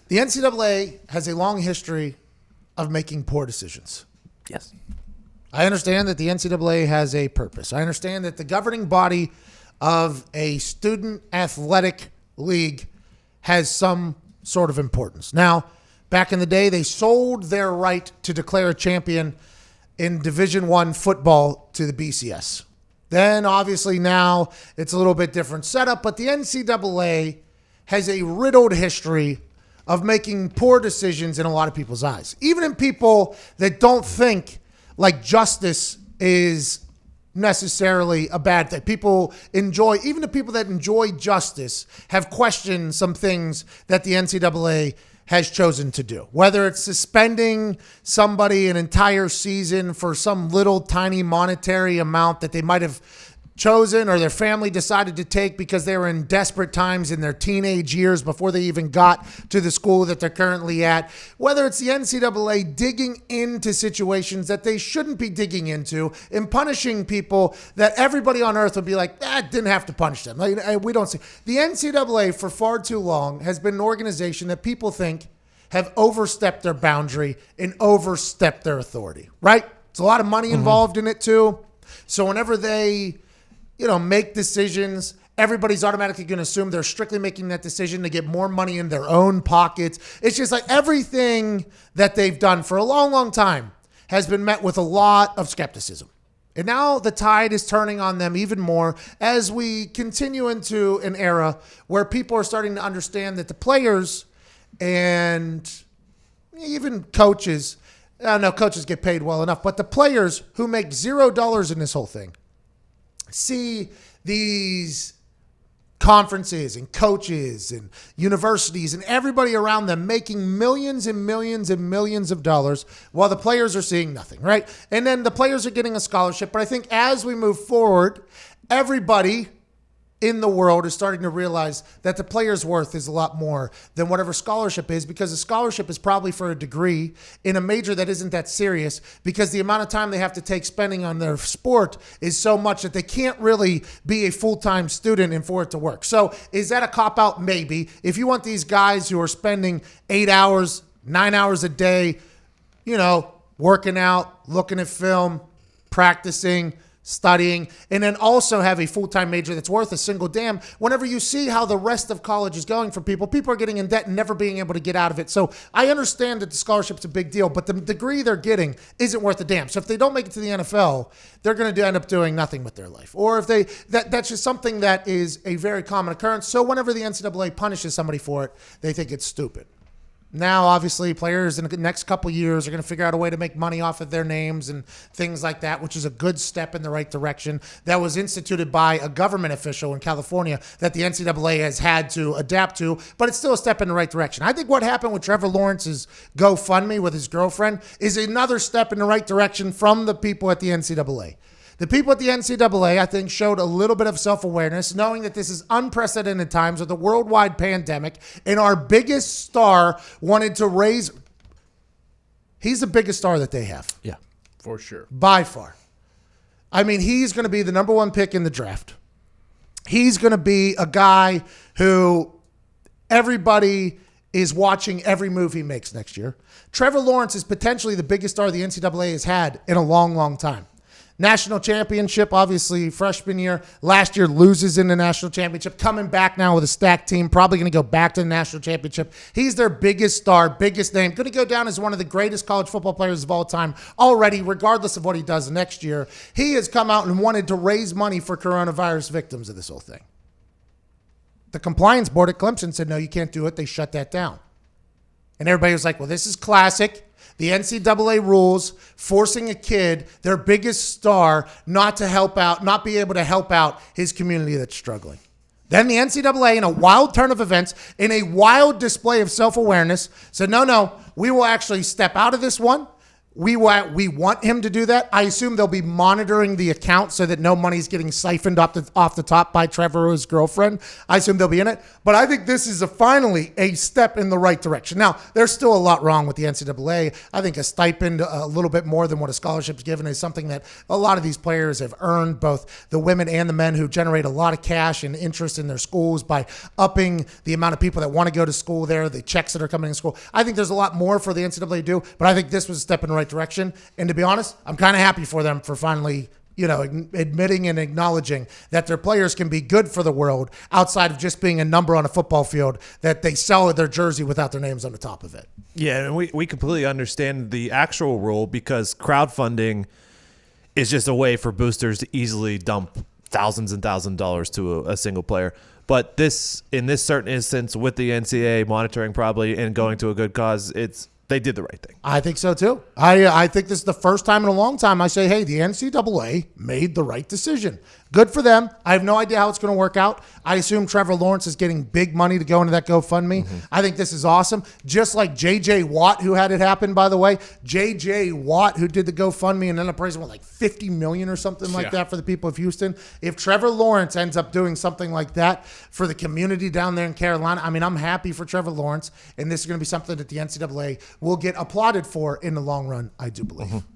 The NCAA has a long history of making poor decisions. Yes. I understand that the NCAA has a purpose. I understand that the governing body of a student athletic league has some sort of importance. Now, back in the day, they sold their right to declare a champion in Division I football to the BCS. Then, obviously, now it's a little bit different setup, but the NCAA has a riddled history of making poor decisions in a lot of people's eyes. Even in people that don't think like justice is necessarily a bad thing. People enjoy, even the people that enjoy justice have questioned some things that the NCAA has chosen to do. Whether it's suspending somebody an entire season for some little tiny monetary amount that they might have chosen or their family decided to take because they were in desperate times in their teenage years before they even got to the school that they're currently at. Whether it's the NCAA digging into situations that they shouldn't be digging into and punishing people that everybody on earth would be like, didn't have to punish them. We don't see. The NCAA for far too long has been an organization that people think have overstepped their boundary and overstepped their authority, right? There's a lot of money involved in it too. So whenever they make decisions, everybody's automatically going to assume they're strictly making that decision to get more money in their own pockets. It's just like everything that they've done for a long, long time has been met with a lot of skepticism. And now the tide is turning on them even more as we continue into an era where people are starting to understand that the players and even coaches, I know coaches get paid well enough, but the players who make $0 in this whole thing see these conferences and coaches and universities and everybody around them making millions and millions and millions of dollars while the players are seeing nothing, right? And then the players are getting a scholarship. But I think as we move forward, everybody in the world is starting to realize that the player's worth is a lot more than whatever scholarship is, because the scholarship is probably for a degree in a major that isn't that serious, because the amount of time they have to take spending on their sport is so much that they can't really be a full-time student and for it to work. So is that a cop-out? Maybe. If you want these guys who are spending 8 hours, 9 hours a day, working out, looking at film, practicing, studying, and then also have a full-time major that's worth a single damn. Whenever you see how the rest of college is going for people are getting in debt and never being able to get out of it. So I understand that the scholarship's a big deal, but the degree they're getting isn't worth a damn. So if they don't make it to the NFL, they're going to end up doing nothing with their life. Or if that's just something that is a very common occurrence. So whenever the NCAA punishes somebody for it, they think it's stupid. Now, obviously, players in the next couple years are going to figure out a way to make money off of their names and things like that, which is a good step in the right direction. That was instituted by a government official in California that the NCAA has had to adapt to, but it's still a step in the right direction. I think what happened with Trevor Lawrence's GoFundMe with his girlfriend is another step in the right direction from the people at the NCAA. The people at the NCAA, I think, showed a little bit of self-awareness, knowing that this is unprecedented times with a worldwide pandemic, and our biggest star wanted to raise... He's the biggest star that they have. Yeah, for sure. By far. I mean, he's going to be the number one pick in the draft. He's going to be a guy who everybody is watching every move he makes next year. Trevor Lawrence is potentially the biggest star the NCAA has had in a long, long time. National championship, obviously, freshman year. Last year, loses in the national championship. Coming back now with a stacked team. Probably going to go back to the national championship. He's their biggest star, biggest name. Going to go down as one of the greatest college football players of all time already, regardless of what he does next year. He has come out and wanted to raise money for coronavirus victims of this whole thing. The compliance board at Clemson said, no, you can't do it. They shut that down. And everybody was like, well, this is classic. The NCAA rules forcing a kid, their biggest star, not to help out, not be able to help out his community that's struggling. Then the NCAA, in a wild turn of events, in a wild display of self-awareness, said, no, we will actually step out of this one. We want him to do that. I assume they'll be monitoring the account so that no money's getting siphoned off the top by Trevor or his girlfriend. I assume they'll be in it. But I think this is finally a step in the right direction. Now, there's still a lot wrong with the NCAA. I think a stipend a little bit more than what a scholarship's given is something that a lot of these players have earned, both the women and the men, who generate a lot of cash and interest in their schools by upping the amount of people that want to go to school there, the checks that are coming in school. I think there's a lot more for the NCAA to do, but I think this was a step in the right direction. And to be honest, I'm kind of happy for them for finally, admitting and acknowledging that their players can be good for the world outside of just being a number on a football field that they sell their jersey without their names on the top of it. Yeah, and we completely understand the actual rule, because crowdfunding is just a way for boosters to easily dump thousands and thousands of dollars to a single player. But in this certain instance, with the NCAA monitoring probably and going to a good cause, they did the right thing. I think so too. I think this is the first time in a long time I say, hey, the NCAA made the right decision. Good for them. I have no idea how it's going to work out. I assume Trevor Lawrence is getting big money to go into that GoFundMe. Mm-hmm. I think this is awesome. Just like J.J. Watt, who had it happen, by the way. J.J. Watt, who did the GoFundMe and ended up raising like $50 million or something like that for the people of Houston. If Trevor Lawrence ends up doing something like that for the community down there in Carolina, I mean, I'm happy for Trevor Lawrence, and this is going to be something that the NCAA will get applauded for in the long run, I do believe. Mm-hmm.